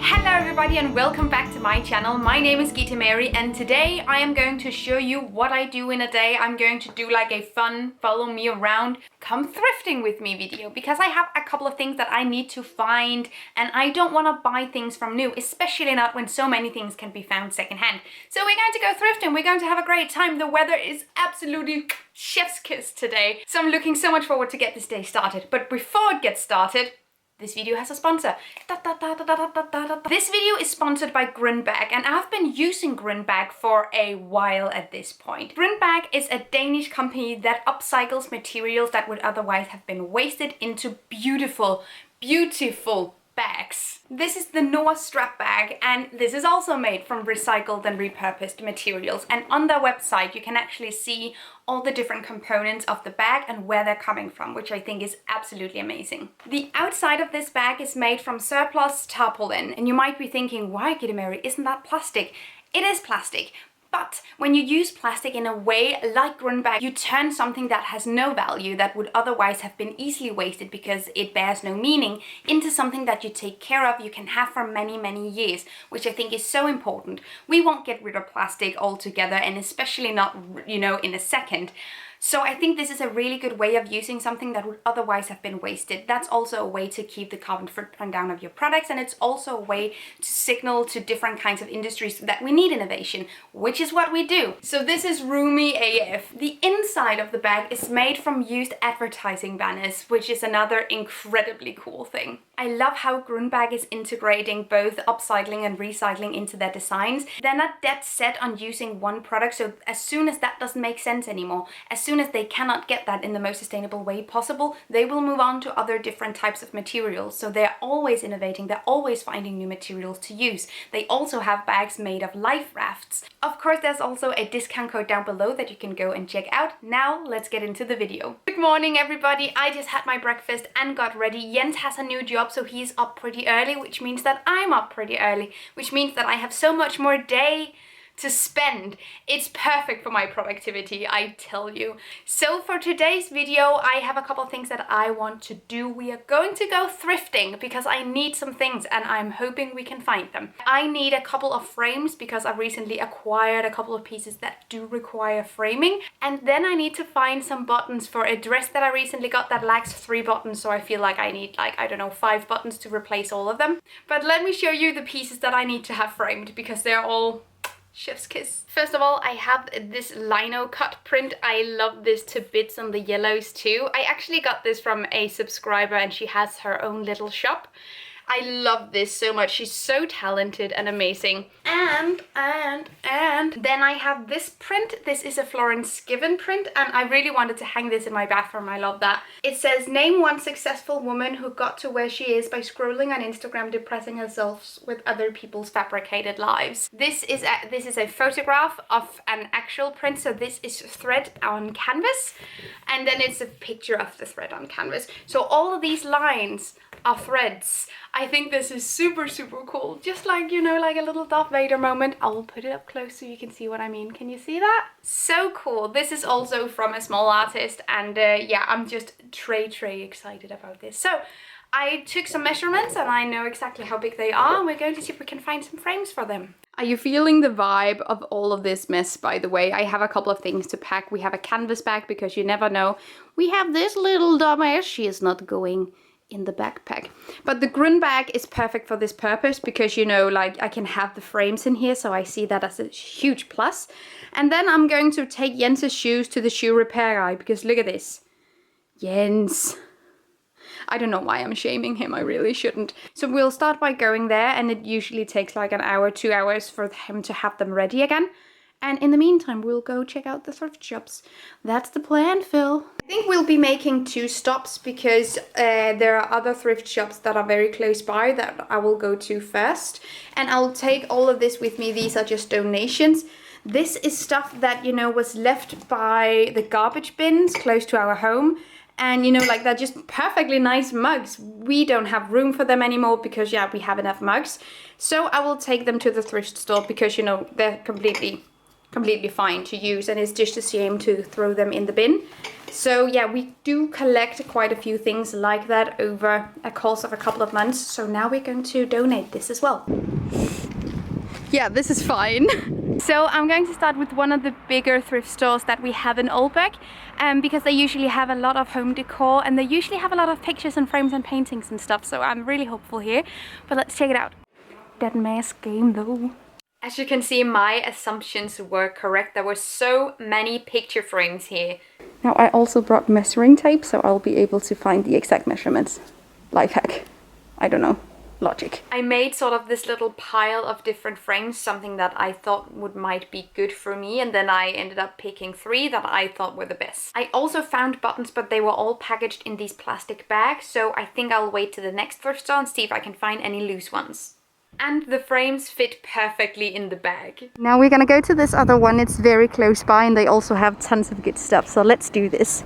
Hello everybody and welcome back to my channel. My name is Gita Mary and today I am going to show you what I do in a day. I'm going to do like a fun follow me around, come thrifting with me video because I have a couple of things that I need to find and I don't want to buy things from new, especially not when so many things can be found secondhand. So we're going to go thrifting, we're going to have a great time. The weather is absolutely chef's kiss today. So I'm looking so much forward to get this day started. But before it gets started, this video has a sponsor. This video is sponsored by Grinbag and I've been using Grinbag for a while at this point. Grinbag is a Danish company that upcycles materials that would otherwise have been wasted into beautiful bags. This is the Noah strap bag and this is also made from recycled and repurposed materials, and on their website you can actually see all the different components of the bag and where they're coming from, which I think is absolutely amazing. The outside of this bag is made from surplus tarpaulin, and you might be thinking, why, Gita Mary, isn't that plastic? It is plastic. But when you use plastic in a way like Grinbag, you turn something that has no value, that would otherwise have been easily wasted because it bears no meaning, into something that you take care of, you can have for many, many years, which I think is so important. We won't get rid of plastic altogether, and especially not, you know, in a second. So I think this is a really good way of using something that would otherwise have been wasted. That's also a way to keep the carbon footprint down of your products, and it's also a way to signal to different kinds of industries that we need innovation, which is what we do. So this is roomy AF. The inside of the bag is made from used advertising banners, which is another incredibly cool thing. I love how Grinbag is integrating both upcycling and recycling into their designs. They're not dead set on using one product, so as soon as that doesn't make sense anymore, as soon as they cannot get that in the most sustainable way possible, they will move on to other different types of materials. So they're always innovating, they're always finding new materials to use. They also have bags made of life rafts. Of course, there's also a discount code down below that you can go and check out. Now, let's get into the video. Good morning, everybody. I just had my breakfast and got ready. Jens has a new job, so he's up pretty early, which means that I'm up pretty early, which means that I have so much more day to spend. It's perfect for my productivity, I tell you. So for today's video, I have a couple of things that I want to do. We are going to go thrifting because I need some things and I'm hoping we can find them. I need a couple of frames because I recently acquired a couple of pieces that do require framing. And then I need to find some buttons for a dress that I recently got that lacks 3 buttons, so I feel like I need like, I don't know, 5 buttons to replace all of them. But let me show you the pieces that I need to have framed because they're all chef's kiss. First of all, I have this lino cut print. I love this to bits on the yellows too. I actually got this from a subscriber and she has her own little shop. I love this so much. She's so talented and amazing. And then I have this print. This is a Florence Given print and I really wanted to hang this in my bathroom. I love that. It says, name one successful woman who got to where she is by scrolling on Instagram, depressing herself with other people's fabricated lives. This is a photograph of an actual print. So this is thread on canvas and then it's a picture of the thread on canvas. So all of these lines are threads. I think this is super, super cool. Just like, you know, like a little Darth Vader moment. I will put it up close so you can see what I mean. Can you see that? So cool. This is also from a small artist and yeah, I'm just tray excited about this. So I took some measurements and I know exactly how big they are and we're going to see if we can find some frames for them. Are you feeling the vibe of all of this mess, by the way? I have a couple of things to pack. We have a canvas bag because you never know. We have this little dumbass. She is not going in the backpack. But the Grinbag is perfect for this purpose because, you know, like I can have the frames in here, so I see that as a huge plus. And then I'm going to take Jens's shoes to the shoe repair guy because look at this. Jens. I don't know why I'm shaming him, I really shouldn't. So we'll start by going there and it usually takes like an hour, 2 hours for him to have them ready again. And in the meantime, we'll go check out the thrift shops. That's the plan, Phil. I think we'll be making 2 stops because there are other thrift shops that are very close by that I will go to first. And I'll take all of this with me. These are just donations. This is stuff that, you know, was left by the garbage bins close to our home. And, you know, like they're just perfectly nice mugs. We don't have room for them anymore because, yeah, we have enough mugs. So I will take them to the thrift store because, you know, they're completely completely fine to use, and it's just a shame to throw them in the bin. So yeah, we do collect quite a few things like that over a course of a couple of months. So now we're going to donate this as well. Yeah, this is fine. So I'm going to start with one of the bigger thrift stores that we have in Aalborg, because they usually have a lot of home decor and they usually have a lot of pictures and frames and paintings and stuff. So I'm really hopeful here, but let's check it out. That mask game though. As you can see, my assumptions were correct. There were so many picture frames here. Now I also brought measuring tape, so I'll be able to find the exact measurements. Life hack. I don't know. Logic. I made sort of this little pile of different frames, something that I thought might be good for me, and then I ended up picking 3 that I thought were the best. I also found buttons, but they were all packaged in these plastic bags, so I think I'll wait to the next thrift store and see if I can find any loose ones. And the frames fit perfectly in the bag. Now we're gonna go to this other one. It's very close by and they also have tons of good stuff, so let's do this.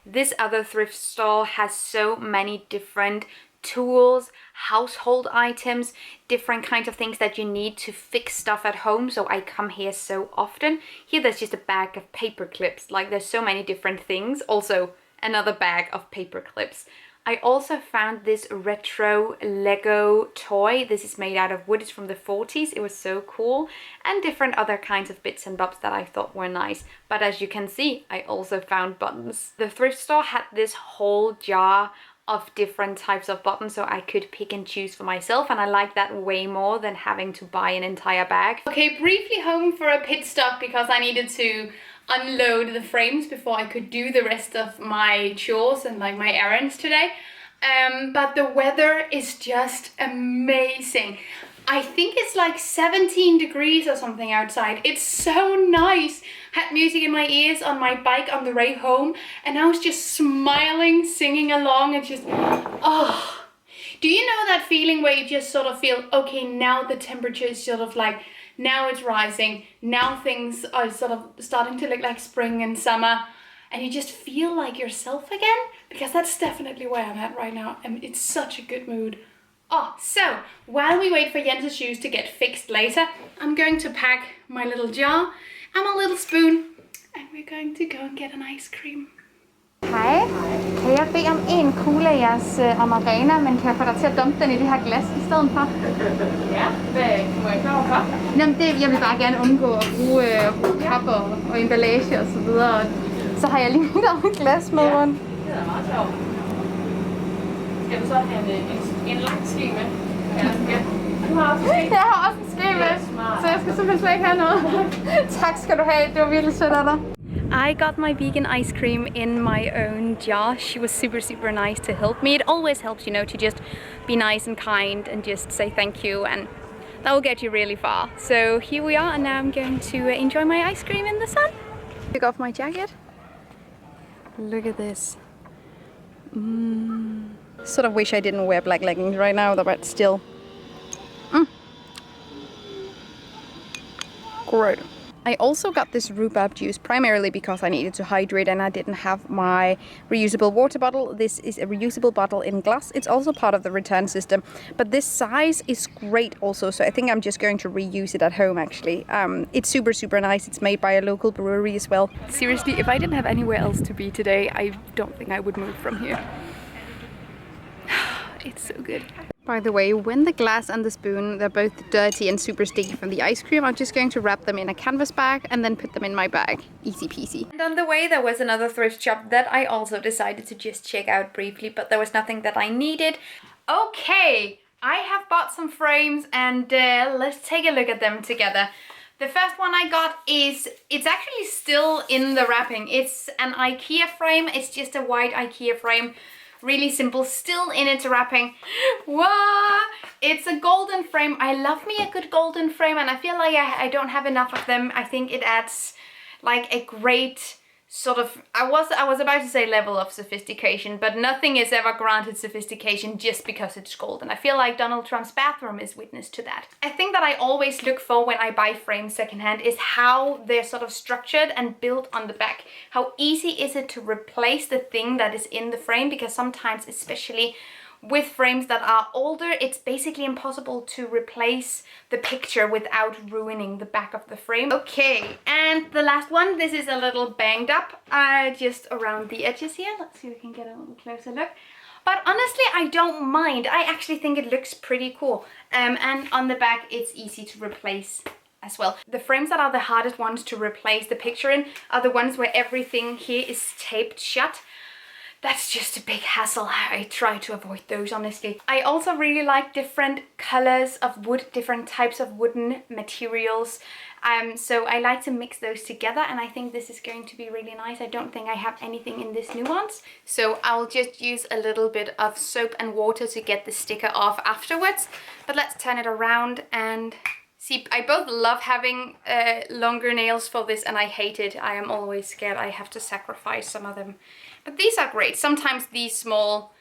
This other thrift store has so many different tools, household items, different kinds of things that you need to fix stuff at home, so I come here so often. Here there's just a bag of paper clips, like there's so many different things. Also another bag of paper clips. I also found this retro Lego toy. This is made out of wood, it's from the 40s, it was so cool. And different other kinds of bits and bobs that I thought were nice. But as you can see, I also found buttons. The thrift store had this whole jar of different types of buttons, so I could pick and choose for myself, and I like that way more than having to buy an entire bag. Okay, briefly home for a pit stop because I needed to unload the frames before I could do the rest of my chores and like my errands today. But the weather is just amazing. I think it's like 17 degrees or something outside. It's so nice. Had music in my ears on my bike on the way home, and I was just smiling, singing along, and just, oh. Do you know that feeling where you just sort of feel, okay, now the temperature is sort of like, now it's rising, now things are sort of starting to look like spring and summer, and you just feel like yourself again? Because that's definitely where I'm at right now, and it's such a good mood. Oh, so while we wait for Jens' shoes to get fixed later, I'm going to pack my little jar and my little spoon, and we're going to go and get an ice cream. Hej, kan jeg bede om en kugle af jeres amarena, men kan jeg få dig til at dumpe den i det her glas i stedet for? Ja, hvad må jeg klar for? Jamen det, jeg vil bare gerne undgå at bruge kapper og emballage og så videre. Så har jeg lige mit eget glas med rundt. Det er meget sjovt. Skal du så have en lang ske med? Ja. Du har også en ske? Jeg har også en ske med, så jeg skal simpelthen slet ikke have noget. Tak skal du have, det var virkelig sødt af dig. I got my vegan ice cream in my own jar. She was super nice to help me. It always helps, you know, to just be nice and kind and just say thank you, and that will get you really far. So here we are, and now I'm going to enjoy my ice cream in the sun. Take off my jacket. Look at this. Sort of wish I didn't wear black leggings right now, but still. Great. I also got this rhubarb juice primarily because I needed to hydrate and I didn't have my reusable water bottle. This is a reusable bottle in glass. It's also part of the return system, but this size is great also, so I think I'm just going to reuse it at home actually. It's super nice. It's made by a local brewery as well. Seriously, if I didn't have anywhere else to be today, I don't think I would move from here. It's so good. By the way, when the glass and the spoon, they're both dirty and super sticky from the ice cream, I'm just going to wrap them in a canvas bag and then put them in my bag. Easy peasy. And on the way there was another thrift shop that I also decided to just check out briefly, but there was nothing that I needed. Okay, I have bought some frames and let's take a look at them together. The first one I got it's actually still in the wrapping. It's an IKEA frame. It's just a white IKEA frame. Really simple, still in its wrapping. Wow! It's a golden frame. I love me a good golden frame, and I feel like I don't have enough of them. I think it adds like a great sort of, I was about to say level of sophistication, but nothing is ever granted sophistication just because it's gold, and I feel like Donald Trump's bathroom is witness to that. I think that I always look for when I buy frames secondhand is how they're sort of structured and built on the back. How easy is it to replace the thing that is in the frame, because sometimes, especially with frames that are older, it's basically impossible to replace the picture without ruining the back of the frame. Okay, and the last one, this is a little banged up, just around the edges here. Let's see if we can get a little closer look. But honestly, I don't mind. I actually think it looks pretty cool. And on the back, it's easy to replace as well. The frames that are the hardest ones to replace the picture in are the ones where everything here is taped shut. That's just a big hassle. I try to avoid those, honestly. I also really like different colors of wood, different types of wooden materials. So I like to mix those together, and I think this is going to be really nice. I don't think I have anything in this nuance. So I'll just use a little bit of soap and water to get the sticker off afterwards. But let's turn it around and see. I both love having longer nails for this, and I hate it. I am always scared I have to sacrifice some of them. But these are great. Sometimes these small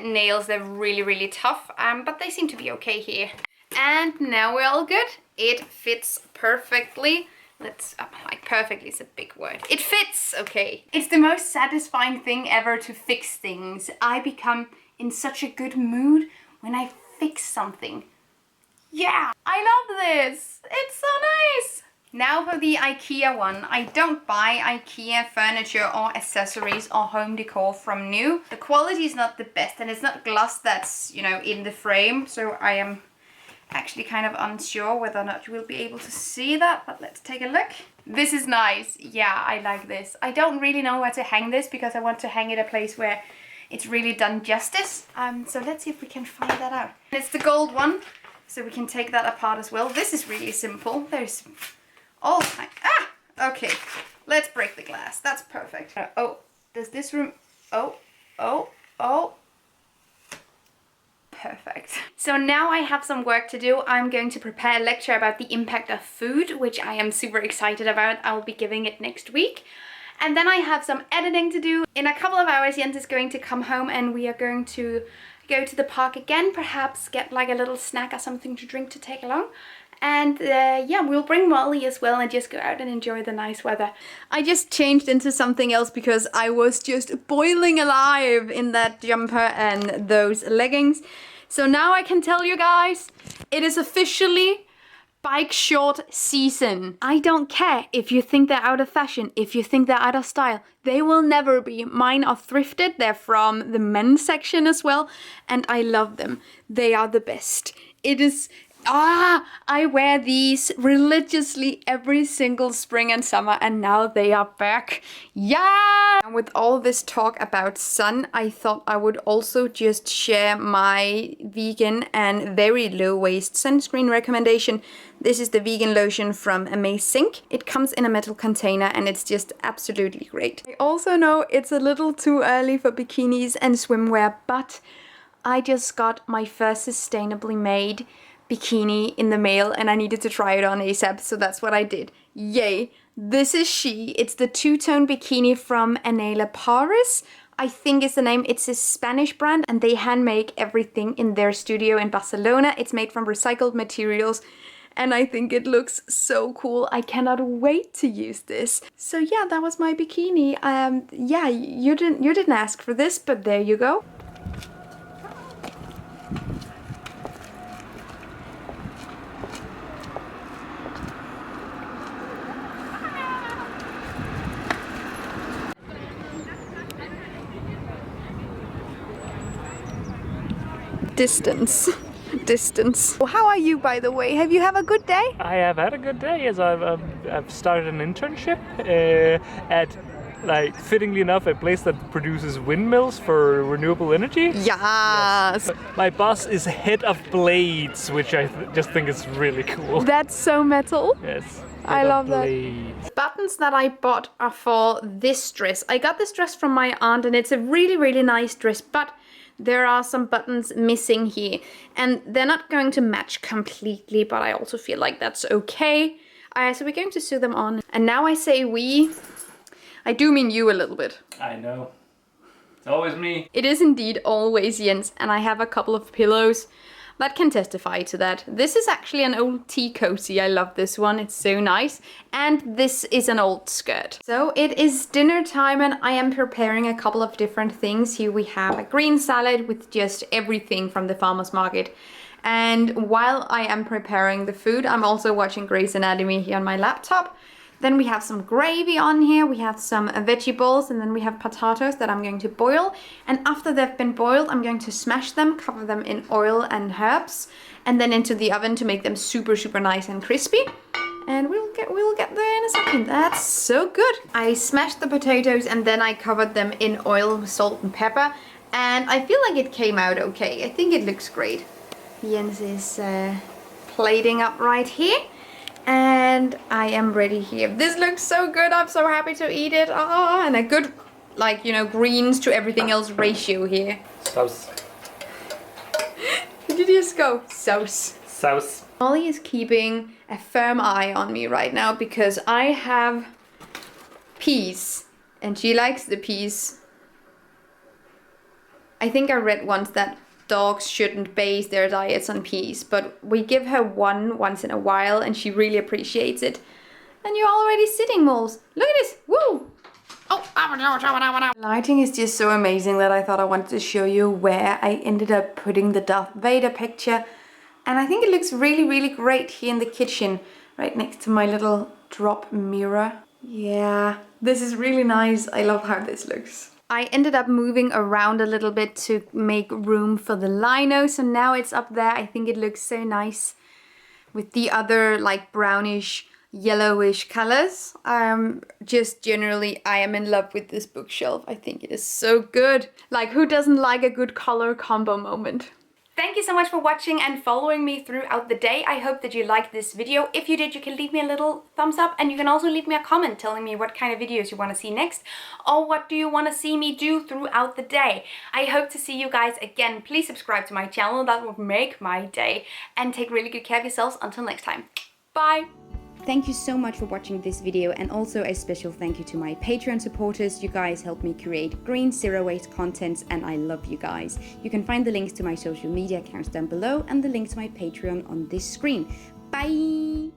nails, they're really, really tough, but they seem to be okay here. And now we're all good. It fits perfectly. Like perfectly is a big word. It fits, okay. It's the most satisfying thing ever to fix things. I become in such a good mood when I fix something. Yeah, I love this. It's so nice. Now for the IKEA one. I don't buy IKEA furniture or accessories or home decor from new. The quality is not the best, and it's not gloss that's, you know, in the frame. So I am actually kind of unsure whether or not you will be able to see that, but let's take a look. This is nice. Yeah, I like this. I don't really know where to hang this because I want to hang it a place where it's really done justice. So let's see if we can find that out. It's the gold one, so we can take that apart as well. This is really simple. There's all time. Okay. Let's break the glass. That's perfect. Oh, does this room? Oh. Perfect. So now I have some work to do. I'm going to prepare a lecture about the impact of food, which I am super excited about. I'll be giving it next week. And then I have some editing to do. In a couple of hours, Jens is going to come home and we are going to go to the park again, perhaps get like a little snack or something to drink to take along. And yeah, we'll bring Molly as well and just go out and enjoy the nice weather. I just changed into something else because I was just boiling alive in that jumper and those leggings. So now I can tell you guys, it is officially bike short season. I don't care if you think they're out of fashion, if you think they're out of style. They will never be. Mine are thrifted. They're from the men's section as well. And I love them. They are the best. It is... I wear these religiously every single spring and summer, and now they are back. Yeah! And with all this talk about sun, I thought I would also just share my vegan and very low waste sunscreen recommendation. This is the vegan lotion from Amazing. It comes in a metal container and it's just absolutely great. I also know it's a little too early for bikinis and swimwear, but I just got my first sustainably made bikini in the mail and I needed to try it on ASAP, so that's what I did. Yay! This is she. It's the two-tone bikini from Anela Paris, I think is the name. It's a Spanish brand and they hand make everything in their studio in Barcelona. It's made from recycled materials and I think it looks so cool. I cannot wait to use this. So yeah, that was my bikini. Yeah, you didn't ask for this, but there you go. Distance. Well, how are you, by the way? Have you had a good day? I have had a good day. Yes, I've started an internship at, like, fittingly enough, a place that produces windmills for renewable energy. Yes. My boss is head of blades, which I just think is really cool. That's so metal. Yes. I love that. Buttons that I bought are for this dress. I got this dress from my aunt and it's a really, really nice dress, but there are some buttons missing here and they're not going to match completely, but I also feel like that's okay. So we're going to sew them on. And now I say we, I do mean you a little bit. I know. It's always me. It is indeed always Jens, and I have a couple of pillows. that can testify to that. This is actually an old tea cozy. I love this one. It's so nice. And this is an old skirt. So it is dinner time and I am preparing a couple of different things. Here we have a green salad with just everything from the farmer's market. And while I am preparing the food, I'm also watching Grey's Anatomy here on my laptop. Then we have some gravy on here, we have some vegetables, and then we have potatoes that I'm going to boil. And after they've been boiled, I'm going to smash them, cover them in oil and herbs, and then into the oven to make them super, super nice and crispy. And we'll get there in a second. That's so good. I smashed the potatoes and then I covered them in oil, salt and pepper. And I feel like it came out okay. I think it looks great. Jens is plating up right here. And I am ready here. This looks so good. I'm so happy to eat it. Oh, and a good, like, you know, greens to everything else ratio here. Sauce. Did you just go sauce? Sauce. Molly is keeping a firm eye on me right now because I have peas and she likes the peas. I think I read once that dogs shouldn't base their diets on peas, but we give her one once in a while and she really appreciates it. And you're already sitting, Moles. Look at this. Woo! Oh, lighting is just so amazing that I thought I wanted to show you where I ended up putting the Darth Vader picture. And I think it looks really, really great here in the kitchen, right next to my little drop mirror. Yeah, this is really nice. I love how this looks. I ended up moving around a little bit to make room for the lino, so now it's up there. I think it looks so nice with the other like brownish, yellowish colors. Just generally, I am in love with this bookshelf. I think it is so good. Like, who doesn't like a good color combo moment? Thank you so much for watching and following me throughout the day. I hope that you liked this video. If you did, you can leave me a little thumbs up and you can also leave me a comment telling me what kind of videos you want to see next or what do you want to see me do throughout the day. I hope to see you guys again. Please subscribe to my channel. That would make my day. And take really good care of yourselves. Until next time. Bye! Thank you so much for watching this video, and also a special thank you to my Patreon supporters. You guys help me create green zero waste content and I love you guys. You can find the links to my social media accounts down below and the link to my Patreon on this screen. Bye!